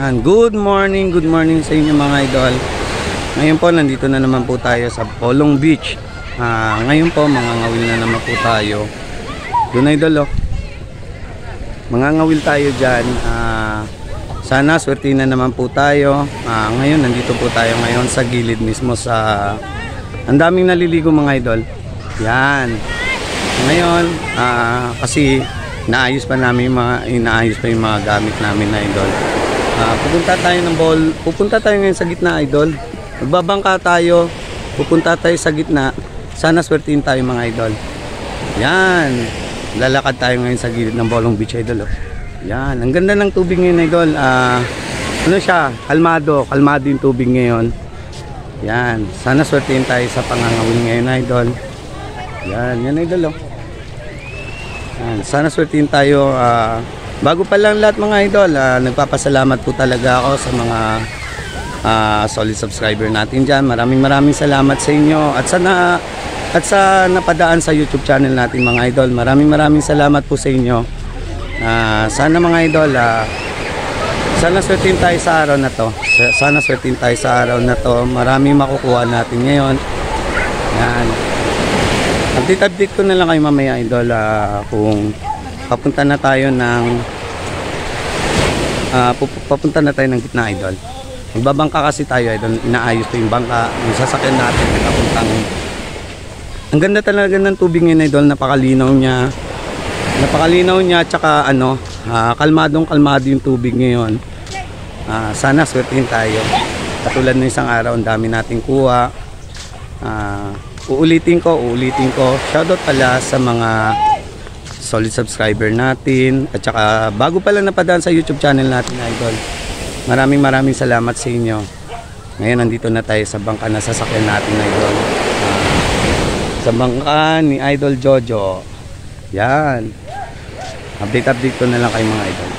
Good morning sa inyo mga idol. Ngayon po nandito na naman po tayo sa Polong Beach. Ngayon po mangangawil na naman po tayo. Doon idol oh. Mangangawil tayo dyan. Sana swerte na naman po tayo. Ngayon nandito po tayo ngayon sa gilid mismo sa... Ang daming naliligo mga idol. Yan. Ngayon kasi inaayos pa yung mga gamit namin na idol. Pupunta tayo ngayon sa gitna idol. Magbabangka tayo. Pupunta tayo sa gitna. Sana swertihin tayo mga idol. Yan. Lalakad tayo ngayon sa gilid ng Polong Beach idol oh. Yan. Ang ganda ng tubig ngayon idol. Ano siya? Kalmado yung tubig ngayon. Yan. Sana swertihin tayo sa pangangawil ngayon idol. Yan idol oh. Yan. Sana swertihin tayo. Bago pa lang lahat mga idol, nagpapasalamat po talaga ako sa mga solid subscriber natin dyan. Maraming salamat sa inyo at sa napadaan sa YouTube channel natin mga idol. Maraming salamat po sa inyo. Sana mga idol, sana swertihin tayo sa araw na to. Sana swertihin tayo sa araw na to. Maraming makukuha natin ngayon. Yan. Update ko na lang kayo mamaya idol kung papunta na tayo ng gitna idol. Magbabangka kasi tayo idol. Inaayos ko yung bangka, yung sasakyan natin papuntang. Ang ganda talaga ng tubig ngayon idol. Napakalinaw niya tsaka kalmado yung tubig ngayon. Sana swertihin tayo. Katulad ng isang araw, ang dami nating kuha. Uulitin ko. Shoutout pala sa mga solid subscriber natin at saka bago pala napadaan sa YouTube channel natin idol. Maraming salamat sa inyo. Ngayon nandito na tayo sa bangka na sasakyan natin idol. Sa bangka ni Idol Jojo. Yan. Update ko na lang kayo mga idol.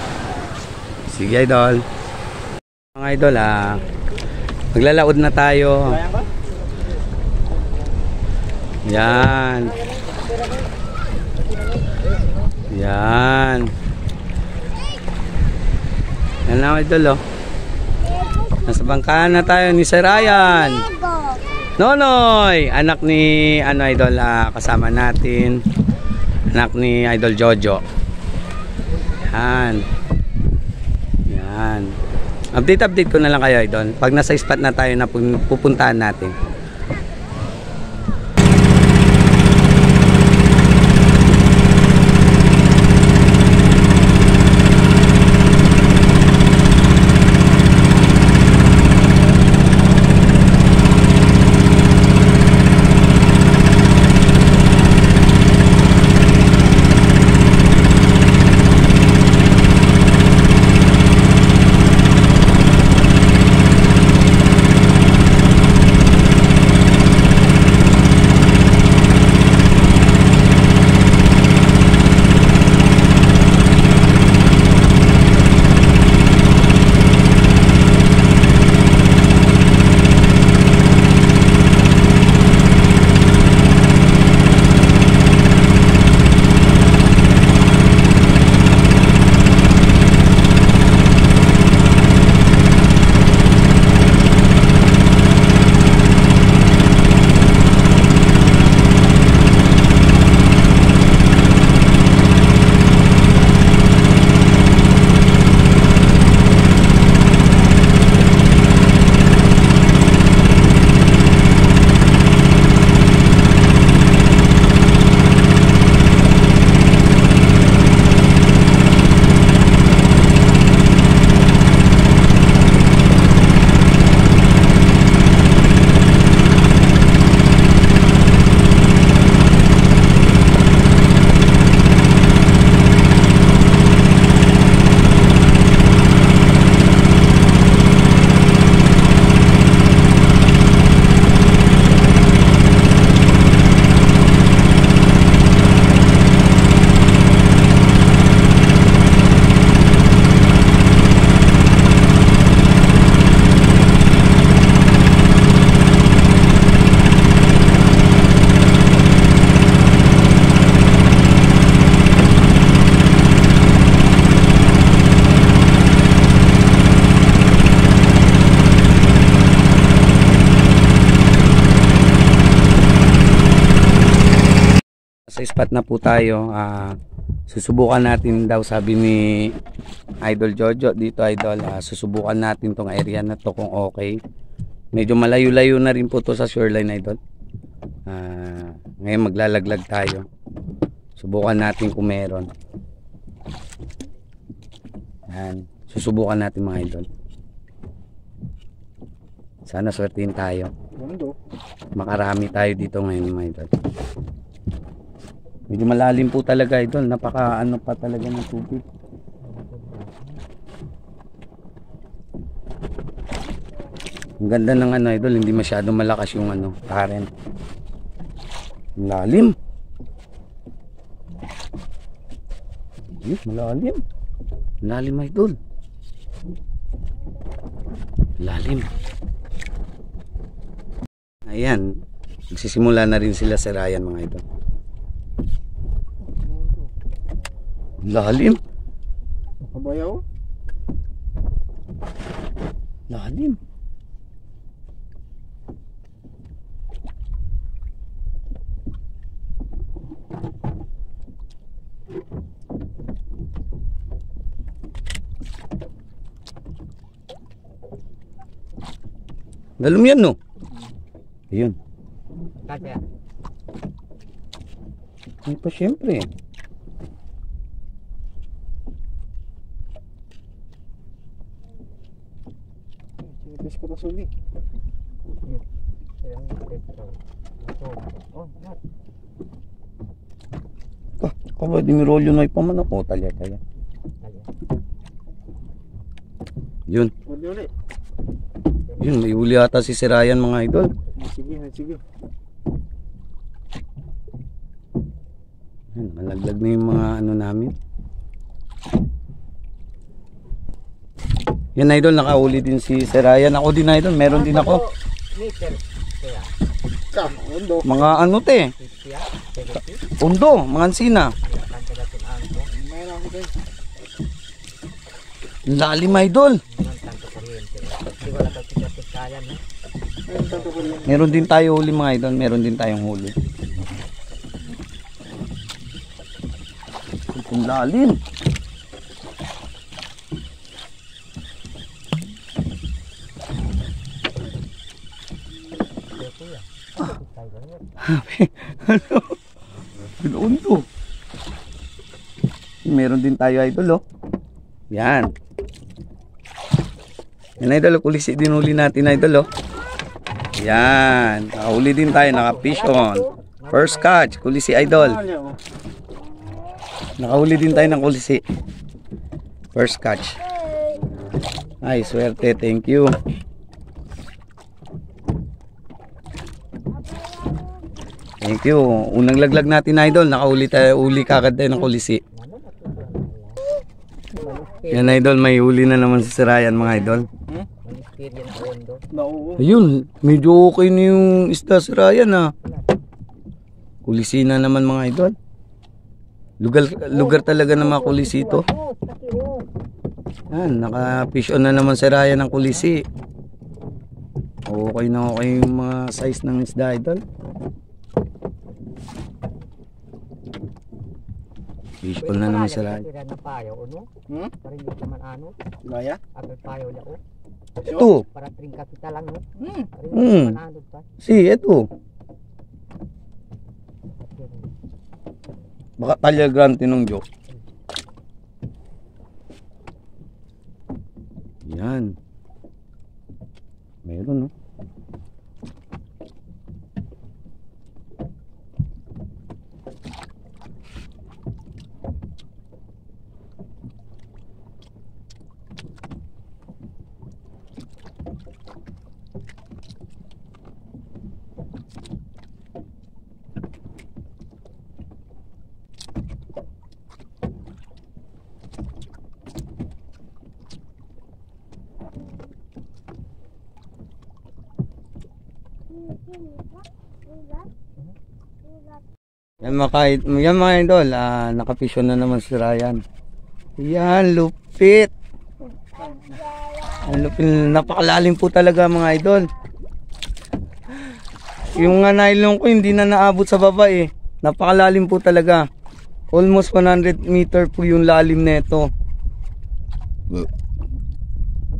Sige idol. Mga idol maglalaod na tayo. Yan. Yan na idol oh. Nasa bangka na tayo ni Sir Ryan Nonoy, anak ni idol, kasama natin, anak ni Idol Jojo. Yan. Update ko na lang kayo idol pag nasa spot na tayo na pupuntahan natin. Nasa spot na po tayo. Susubukan natin daw, sabi ni Idol Jojo dito, Idol. Susubukan natin tong area na to kung okay. Medyo malayo-layo na rin po to sa shoreline, Idol. Ngayon maglalaglag tayo. Subukan natin kung meron. Yan. Susubukan natin mga Idol. Sana swertihin tayo. Makarami tayo dito ngayon mga Idol. Medyo malalim po talaga, Idol. Napaka ano pa talaga ng tubig. Ang ganda ng ano, Idol. Hindi masyadong malakas yung ano, current. Malalim. Malalim. Malalim, Idol. Lalim. Ayan. Nagsisimula na rin sila sa Ryan mga Idol. Lalim. Kabayaw? Lalim. Lalim yan, no? Ayun. Kaya. Ay pa syempre. Sinipis ko na suli. Kaba, dimirolyo na ipaman ako. Talya. Yun. Uli. Yun, may huli ata si Ryan mga Idol. Sige. Yan, malaglag na yung mga ano namin. Yan Idol, nakahuli din si Ryan. Ako din Idol, meron din ako. Undo. Mga ano te? Undo, mga ansina. Lalim Idol. Meron din tayo huli mga Idol, meron din tayong huli. Ang lalim. Ano? Pinuundo. Meron din tayo Idol, oh. Yan. Yan Idol, kulisi din huli natin Idol, oh. Yan. Nakahuli din tayo, naka-fish on. First catch, kulisi Idol. Nakahuli din tayo ng kulisi. First catch. Ay, swerte, thank you. Thank you. Unang laglag natin Idol, nakahuli tayo, uli kagad tayo ng kulisi. Yan Idol, may huli na naman si Ryan mga Idol. Ayun, medyo okay na yung isda si Ryan ha. Kulisi na naman mga Idol. Lugar talaga ng mga kulisi ito. Yan, naka-fish on na naman si Ryan ng kulisi. Okay na okay yung mga size ng isda Idol. Fish on na naman si Ryan. Gaya? Ito. Para tringkat kita lang, no? Si, ito. Baka talya grante nung joke. Yan. Meron, no? Yan mga Idol, nakapisyon na naman si Ryan. Yan, lupit. Ang lupit, napakalalim po talaga mga Idol. Yung nylon ko hindi na naabot sa baba eh. Napakalalim po talaga. Almost 100 meter po yung lalim nito.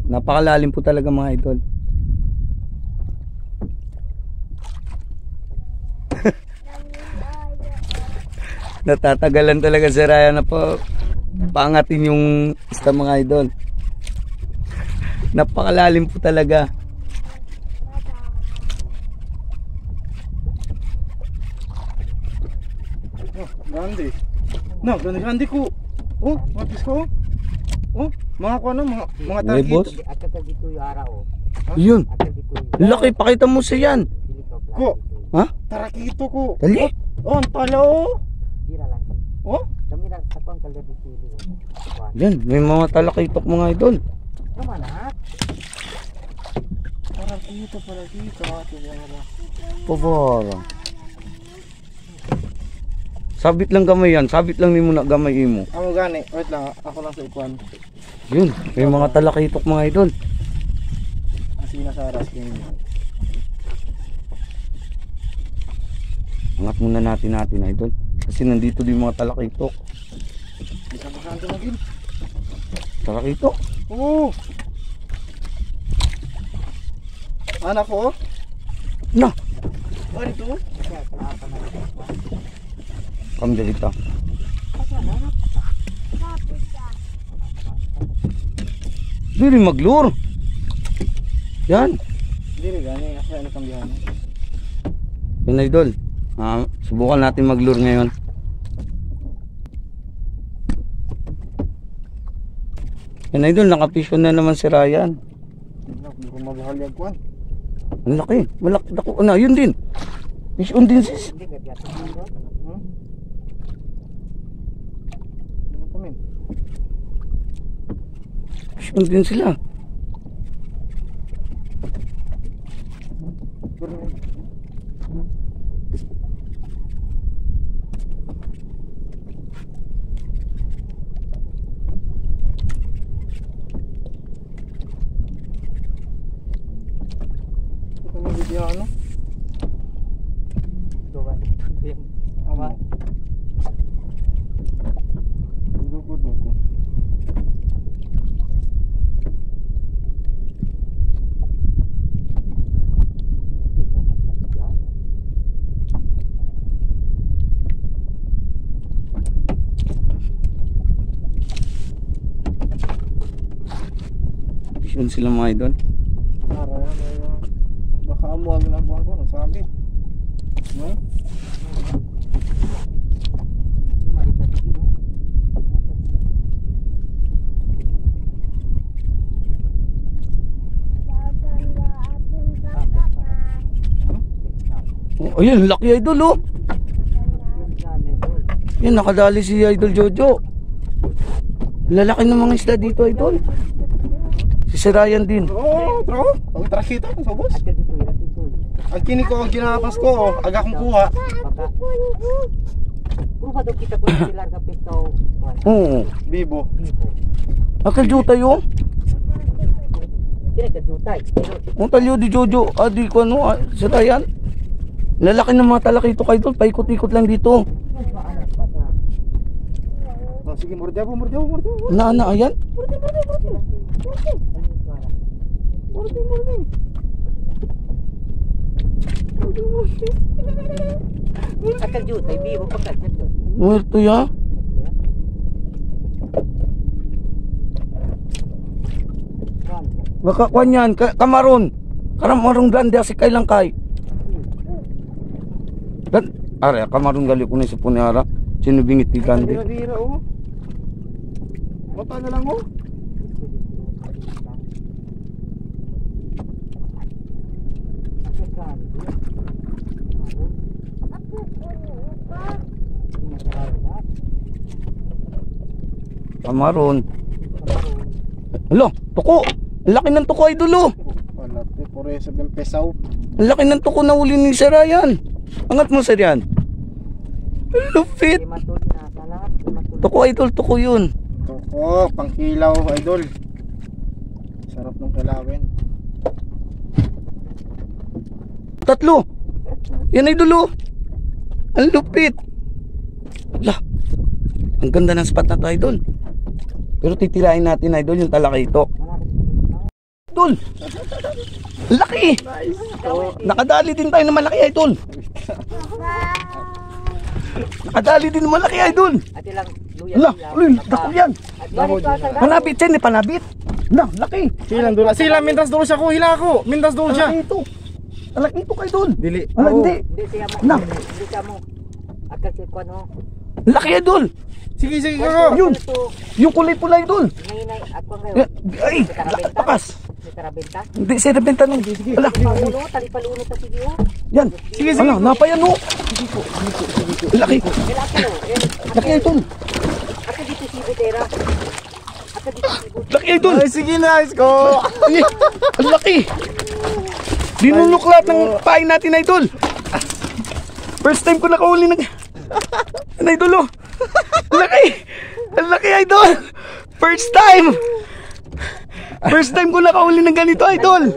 Napakalalim po talaga mga idol. Natatagalan talaga si Ryan na po pangatin yung isda mga idol. Napakalalim po talaga. Oh, grande. No, grande ko. Oh, mga fish ko. Oh, mga ko ano, mga May boss. target. At saka dito yung araw. Yun. At saka dito yung Laki, pakita mo siya yan. Ko, Ha? tarakito ko. Dali. Oh, ang tala oh. Dira lang. Oh, Kami lang sa kong kalda dito. Yan, may mga talakitok mga idol. Naman ha? tarakito pala dito. Pabara. Sabit lang gamay yan. Sabit lang ni mo na gamay mo. Ako gani, wait lang, ako lang sa ikuan. Yun, may mga talakitok mga idol. Asina sa aras kayo. Angat muna natin idol. Kasi nandito din mga talakitok. Bisa ba saan tumagin? Talakitok. Oo. Anak ko? Na, Ano ito? kami dito. Dili maglur. Yan. Hindi rin gani, ako ano kambihan. Yan idol. Subukan natin maglure ngayon. Yan idol, nakapisyon na naman si Ryan. Hindi ko mabahal yung kuan. Ang laki, malaki dako. Ano, yun din. Pisyon din sis. Hindi ka dito. Hmm? Ano kami? Pisyon din sila. Ito yung video ano? Ito ba? Ito yung Ama. Dugo. Pisyon sila mga idol. Para yan, baka amuag na buwan ko, sabi. No? Oh, ayun, laki idol oh. Yan, nakadali si Idol Jojo. Lalaki ng mga isda dito idol. Si Ryan din. Oo, bro. Ang tarakito, ang sabos. At saka dito yung dito. Ang kini ko, ang ginapas ko, aga kong kuha. Baka. Puro ba daw kita ko sila ka pitaw. Oo. Bibo. Bibo. Akal Jojo yun. Kaya ka jutay. Ang talyo di Jojo. Di ko ano, si Ryan. Lalaki ng mga talakitok idol. Paikot-ikot lang dito. Oh, sige, murjabo. Na, ayan. Akal jutay. Bibo pa ka. Muerto ya. Baka kwan yan. Kamaron. Kamaron grande si kailang kay. Dan, are, kamaron gali ko na si Punyara. Sinubingit ni Gandhi. Bira, oh. Mata na lang, oh. Kamaron. Alo, tuko. Ang laki ng tuko idol oh. Wala, por eso ben pesaw. Ang laki ng tuko na uli ni Sir Ryan. Angat mo Sir Ryan. Lupit. Tuko idol, tuko yun. Toko, pangkilaw, idol. Sarap ng kilawin. Tatlo. Yan idol oh. Ang lupit. Lah, ang ganda ng spot na to, idol. Pero titilain natin, idol, yung talakito. Idol! Laki! Nakadali din tayo na malaki, idol. Nakadali din na malaki, idol. Ate lang, luya. Lah, uy, dako yan. Panabit yan, panabit. Lah, laki. Silang dula. Sila mintas dulu siya ko. Hila ako. Mintas dulu siya. Talakito. Talakito kay idol. Dili. Wala, hindi. Hindi siya mo. Na. Hindi siya mo. Akal si Kwan ho. Laki, idol. Sige, sige kako. Yun. Yung kulay pula, idol. Ngayon ako ngayon. Ay, takas. Si Tarabenta. Hindi, si Rebenta nung. Wala. Paluno, talipaluno sa sige ho. Yan. Sige, sige. Ano, napayan mo. Laki. Kailan ako no? Laki, idol. Ako dito si Butera. Ako dito si Butera. Laki, idol. Ay, sige na, ko. Ay, ang laki. Dinulok lahat ng pain natin, idol. First time ko nakahuli ng... Ano, idol, oh. Laki. Ang laki, idol. First time. First time ko nakahuli ng ganito, idol.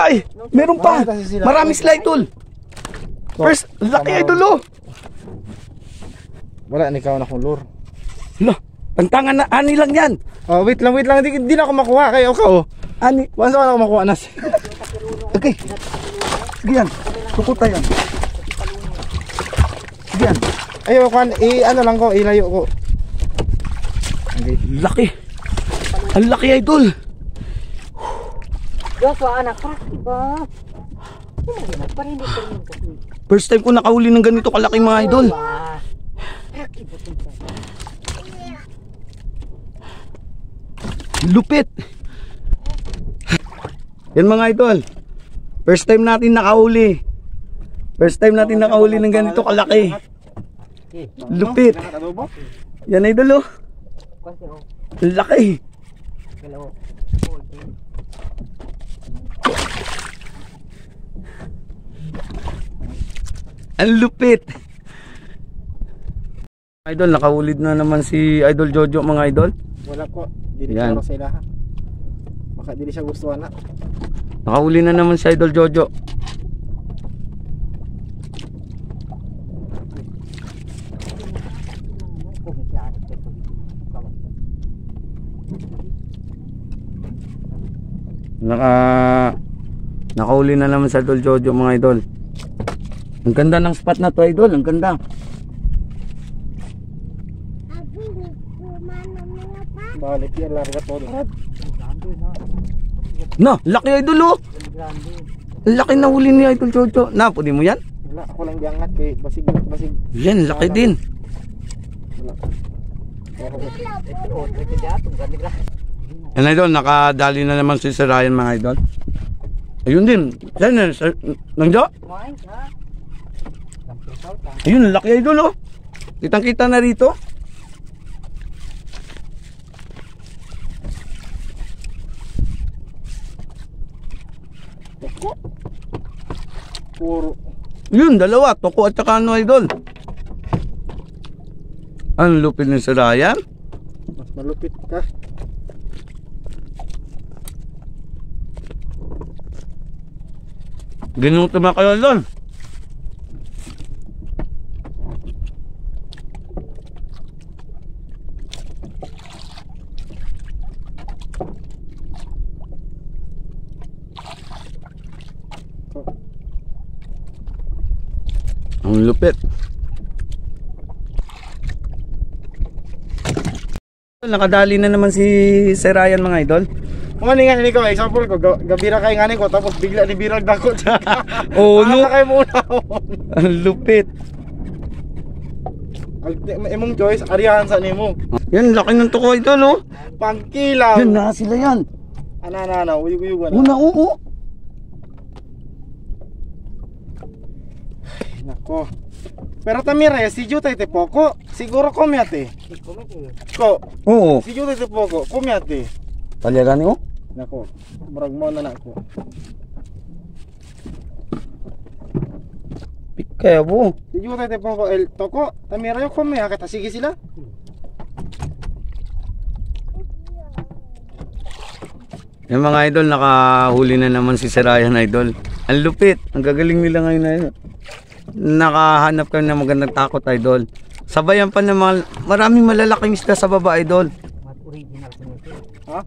Ay, meron pa. Marami sila, idol. First, laki, idol, oh. Wala, ikaw na kong lure. Lo, pantangan na, ani lang yan. Oh, wait lang. Di na ako makuha. Kaya ako, oh. Ani. Once ako makuha nas. Okay. Sige yan. Tukuta yan. Sige yan. Ayaw ko, ano lang ko, ilayo ko. Okay. Laki. Ang laki, idol. Joshua, anak, prakti ba? Parinig kasi. First time ko nakahuli ng ganito kalaki, mga idol. Prakti ba? Lupit. Yan, mga idol. First time natin nakahuli. First time natin nakahuli ng ganito kalaki. Lupit. Yan, idol, oh. Ang laki. Ang lupit. Idol, nakahulid na naman si Idol Jojo, mga idol. Wala ko. Dili Yan. ko sa ilaha. Baka dili siya gusto na. Nakahuli na naman si Idol Jojo. Nakahuli na naman si Idol Jojo, mga idol. Ang ganda ng spot na to, idol. Ang ganda. Balik yan, larga todo. No, laki, idol, oh. Ang laki na huli ni Idol Jojo. Na, pwede mo yan? Wala, ako lang diangat kay basig. Yan, laki din. Wala. Yan, idol, nakadali na naman si Sir Ryan, mga idol. Ayun din. Yan, nangjo? Ayun, laki, idol, oh. Kitang-kita na rito. Puro. Yun, dalawa. Toko at saka ano, idol. Ang lupit ni Sir Ryan. Mas malupit ka. Ginuto na kayo doon. Ang lupit. Nakadali na naman si Sir Ryan, mga idol. Kung nga ni ko, example ko, gabira kay ngani ko, tapos bigla ni birag dako siya. Oh, no. Kay muna. Ang lupit. Imong choice, arihan sa nimo. Yan, laki ng tuko, idol, oh. Pangkilaw. Yan, na sila yan. Ana, uyug-uyugan. Una, oo. Nako. Pero tamire, si Jutay te poco, siguro komiate. Ko, Oo. si Jutay te poco, komiate. Talyagan, oh. Nako, murag mo na nako. Pikaya po. Si Jutay te poco, el toko, tamire yo komia, kata sige sila. Yung mga idol, nakahuli na naman si Sir Ryan, idol. Ang lupit. Ang gagaling nila ngayon na yun. nakahanap ka ng magandang takot, idol. Sabayan pa ng mga maraming malalaking isda sa baba, idol. Mas original ko nito. Ha?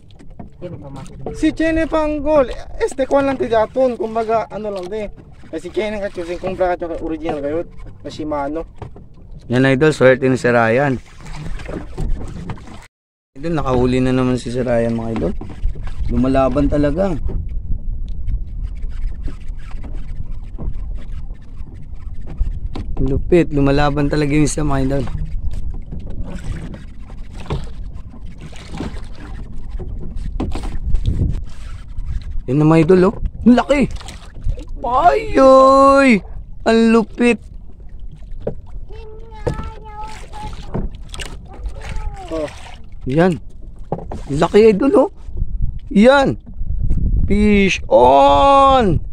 Yan pa mas Si Chene Panggol, este ko lang ti daton, kumbaga ano lang din. Kasi Chene ka choosing kumpra ka tsaka original kayo, na Shimano. Yan, idol, swerte ni si Ryan. Idol, nakahuli na naman si Ryan, mga idol. Lumalaban talaga. Lupit, lumalaban talaga yung isa, mga idol. Yan na, mga idol, oh. Ang laki. Ayoy! Ang lupit. Oh, Yan. Laki, idol, oh. Yan. Fish on.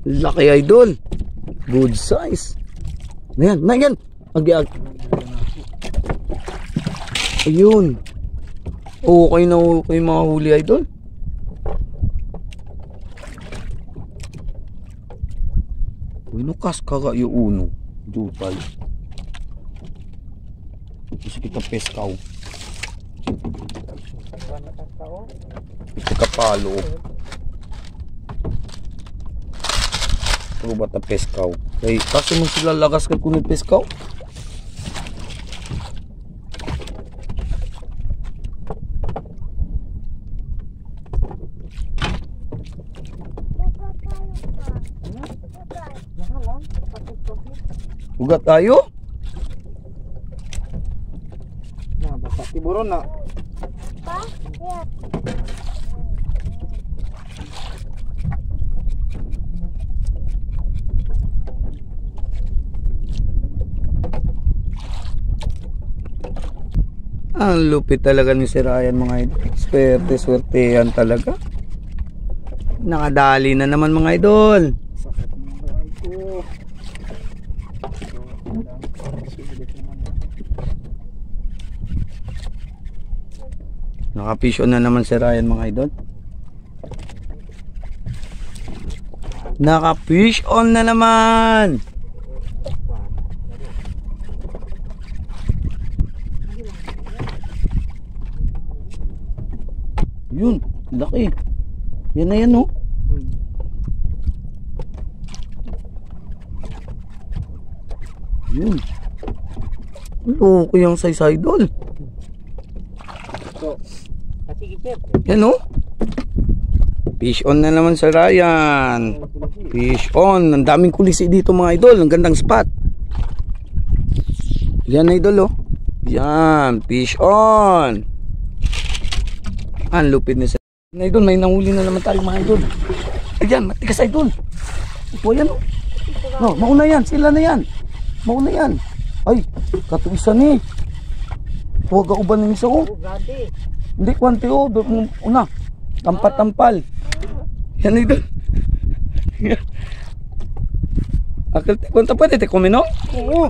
Laki, idol. Good size. Ayan, ayan. Ag-ag. Ayun. Okay na okay mga huli, idol. Uy, nukas kaga yung uno. Dupal. Kasi kita peskaw. Ito kapalo. Ito ba ta peskaw? Kay kasi mo sila lagas ka kunit peskaw. Ugat tayo? na basta tiburon na. Ang lupit talaga ni si Ryan, mga idol. Swerte yan talaga. Nakadali na naman, mga idol. Sakit ng buhay ko. Nakafish on na naman si Ryan, mga idol. Nakafish on na naman. Yun, laki. Yan na yan, oh. Yun. Okay yung size, idol. So, Sige, Chef. Yan, oh. Fish on na naman sa Ryan. Fish on. Ang daming kulisi dito, mga idol. Ang gandang spot. Yan, idol, oh. Yan, fish on. Ang lupit na sa idol. May nahuli na naman tayo, mga idol. Ayan, matigas, idol. Ito, yan, oh. No, mauna yan. Sila na yan. Mauna yan. Ay, katuisan eh. Huwag ka uban ng isa, oh. Gadi. Hindi, kwante, oh. Una. Tampat-tampal. Yan, idol. Akal, kwanta pa, te kumino? oo.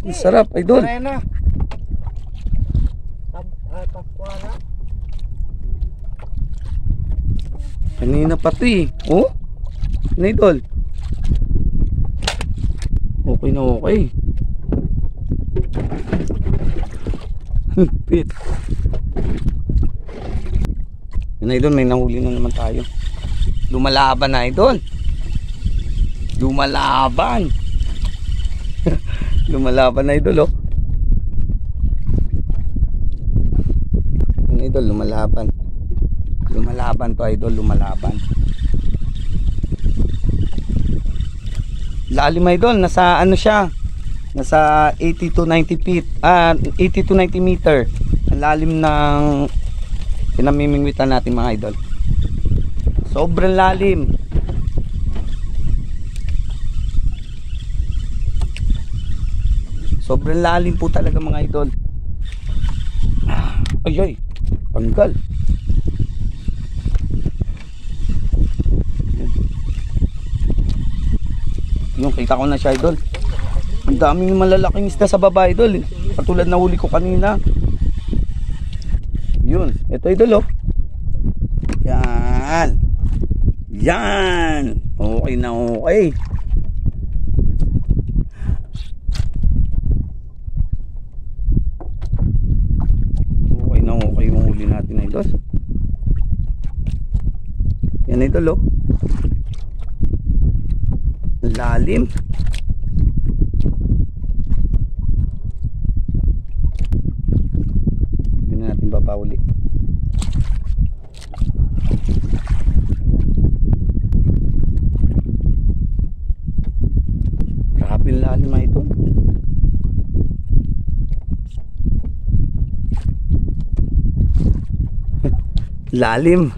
Ang sarap, idol. Arena. Pascuala. Kanina pa to, eh. Oh? Yan, idol. Okay na okay. Lupit. Yan, idol, may nahuli na naman tayo. Lumalaban na, idol. Lumalaban. Lumalaban na, idol, oh. Yan, idol, lumalaban. Lumalaban to, idol, lumalaban. Lalim, idol, nasa ano siya? Nasa 80 to 90 feet. 80 to 90 meter. Ang lalim ng pinamimingwitan natin, mga idol. Sobrang lalim. Sobrang lalim po talaga, mga idol. Ay ay, tanggal. Yung kita ko na siya, idol. Ang daming malalaking isda sa baba, idol. Katulad na huli ko kanina. Yun, ito, idol, oh. Yan. Yan. Okay na okay. Yan idol oh. Lalim. Hindi na natin babauli. Grabe yung lalim mga idol. Lalim.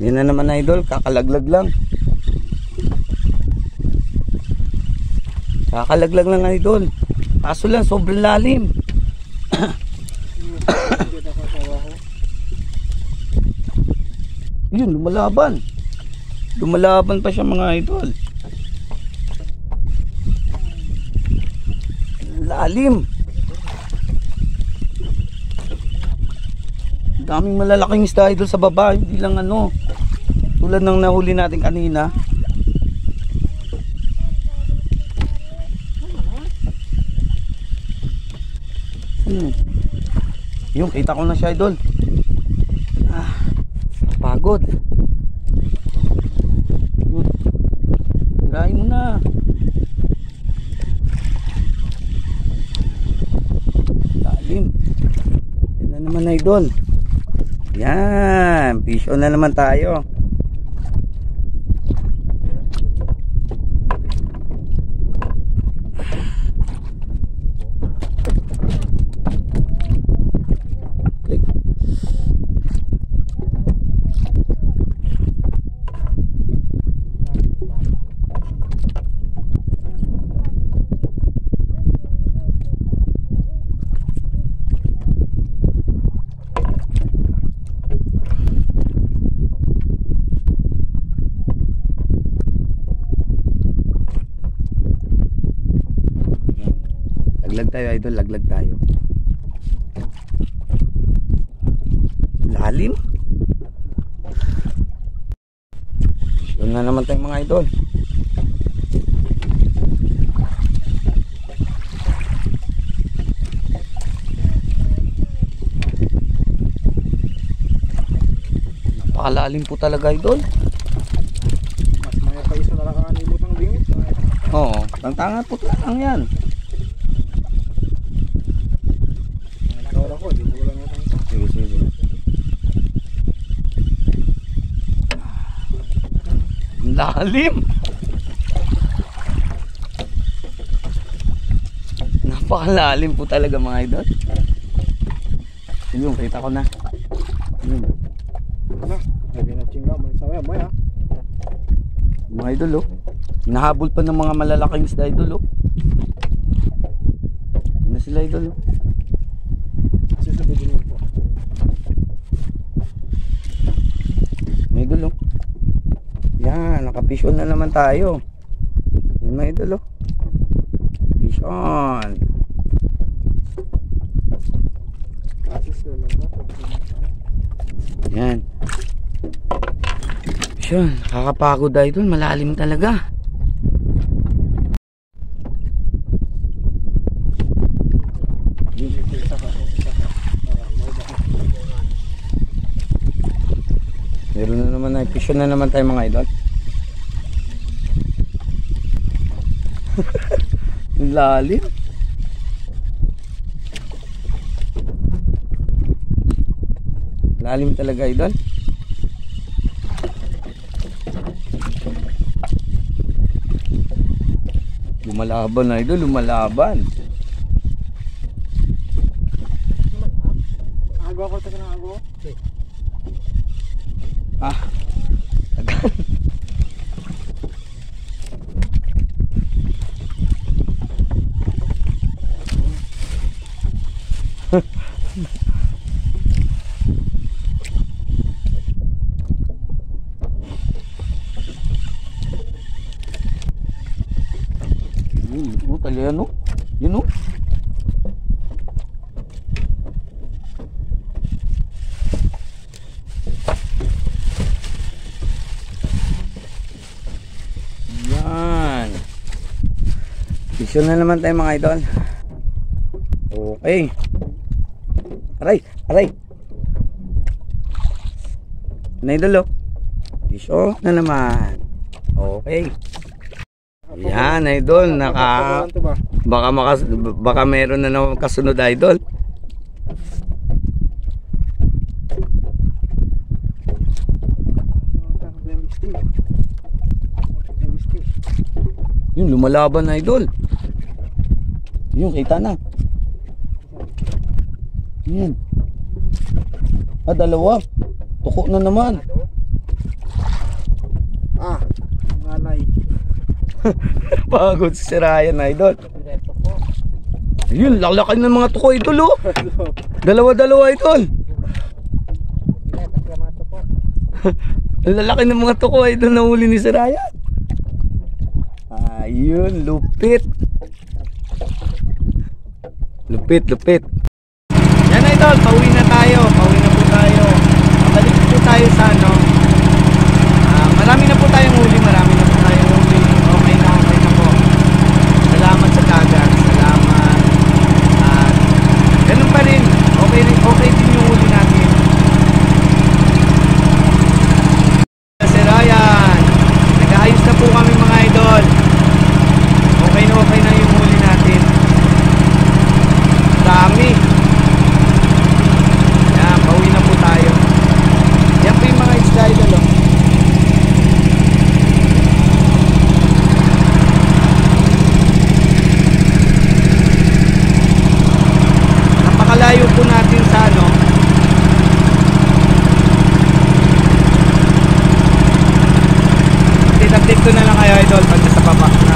Yan na naman idol, kakalaglag lang. Kakalaglag lang idol. Kaso lang sobrang lalim. Yun, lumalaban. Lumalaban pa siya mga idol. Lalim. Daming malalaking isda idol sa baba, hindi lang ano tulad ng nahuli natin kanina. Yung kita ko na siya idol. Pagod. Tirahin mo na. Lalim. Yan na naman idol. Yan, fish on na naman tayo. Okay. Laglag tayo idol, laglag tayo. Lalim. Yun na naman tayong mga idol. Napakalalim po talaga idol. Mas mga pa isa na lang ang anibot ng bingit. Oo, tangtanga po lang yan. Nagkawala ko, di ko lang ito. Sige, sige. Lalim. Napakalalim po talaga mga idol. Yung kita ko na. Yun. Ano? Lagi na chinga, may sabi mo ya. Mga idol oh. Nahabol pa ng mga malalaking isda idol oh. Yan na sila idol oh. Susubidin mo po. Mga idol oh. Yan, nakafish on na naman tayo. Yan mga idol oh. Fish on. Yan. Yun, nakakapagod idol, malalim talaga. Meron na naman na, fish on na naman tayo mga idol. Lalim. Lalim talaga idol. Lumalaban na idol, lumalaban. Agaw ko tayo ng agaw. Ah. Tagal. Kalian no? Yun no? Yan. Fish on na naman tayo mga idol. Okay. Aray, aray. Na idol oh. kondisyon na naman. Okay. Yan, idol. Ito ba? Baka meron na naman kasunod, idol. Yung lumalaban, idol. Yung kita na. Yan. Dalawa. Tuko na naman. Ngalay. Pagod si Ryan, idol. Yun, lalakan ng mga tuko, idol, oh. Dalawa-dalawa, idol. Ang lalaki ng mga tuko, idol, na huli ni si Ryan. Ayun, lupit. Lupit. Yan, idol, pauwi na tayo. Pauwi na po tayo. Balik po tayo sa ano. Marami na po tayong huli. Okay na po. Salamat sa dagat. Salamat. At ganun pa rin. Okay din yung huli natin. Si Ryan, nag-aayos na po kami, mga idol. Okay na yung huli natin. Dami. Yan, pauwi na po tayo. Yan po yung mga isda, idol, oh. Napakalayo po natin sa ano. Update ko na lang kayo, idol, pag nasa baba.